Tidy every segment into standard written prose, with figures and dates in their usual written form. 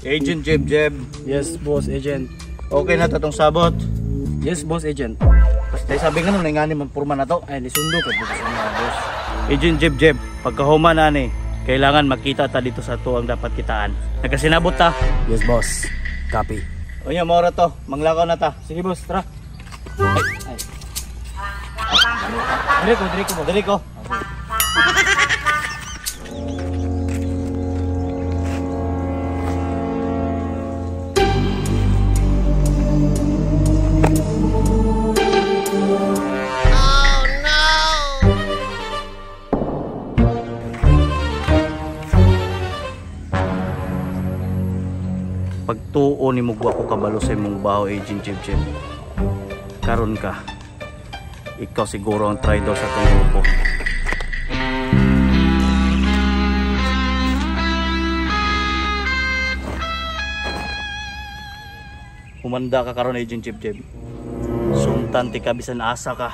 Agent Jeb Jeb. Yes, boss agent. Okay na tatong sabot. Yes, boss agent. Basta sabi nga nung nangani man purma na to. Ay, nisundo ka boss boss. Agent Jeb Jeb, pagkahuma na ni, kailangan makita ta dito sa to ang dapat kitaan. Nagkasinabot ta. Yes, boss. Copy. O nya maura to, manglakaw na ta. Sige, boss, tara. Ay. Diri ko. Pagtuo ni mugwa ko kabalo sa imong baho, Agent Jeb Jeb. Karon ka, ikaw siguro ang traitor sa itong grupo. Humanda ka karon, Agent Jeb Jeb. Suntan ti ka bisan asa ka.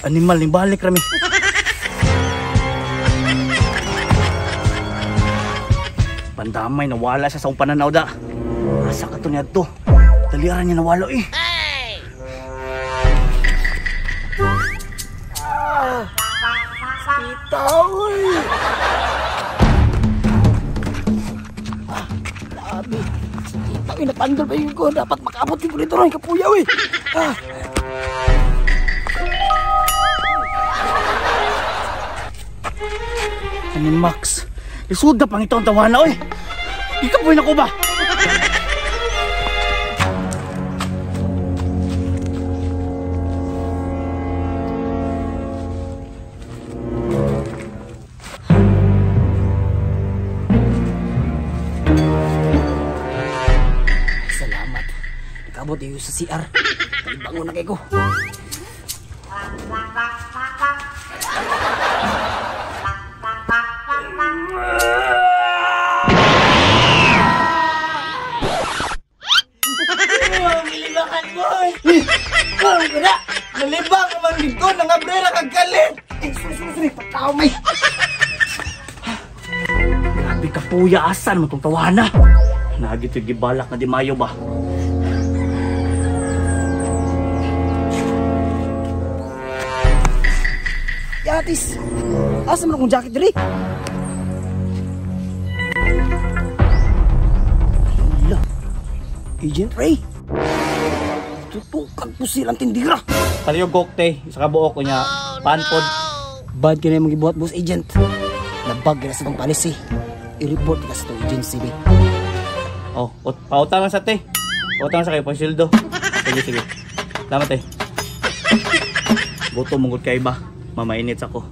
Animal ni balik rami. Pandamay nawala siya sa pananaw da. Asa ka to niya to? Taliaran niya nawalo eh. Sitaw eh. Dami. Sitaw inapandol ba yun ko? Dapat makabot yung dito rin kapuyaw eh. Ani Max, isud na pang itong tawana oy. Ikapoy na ko ba? Salamat. Ikabot yung sa CR. Bangon na kayo ko. Nalibang naman dito, nangabrera kang galit. Sorry, pagkao may. Grabe ka puya, asan mo itong tawana? Nagit yung gibalak na di mayo ba? Yatis, asa mo na kong jacket dali? Hala, Agent Ray. Tutukan po silang tindira. Kaliyog kokte, isa ka buok ko niya, panpod. Bad ka na yung magibuhat, boss agent. Nabag na sa itong policy. I-report ka sa itong agency, be. Oh, pautang lang sa te. Pautang sa kayo, pang-sildo. Sige. Salamat eh. Buto mungkot kay iba. Mamainit ako.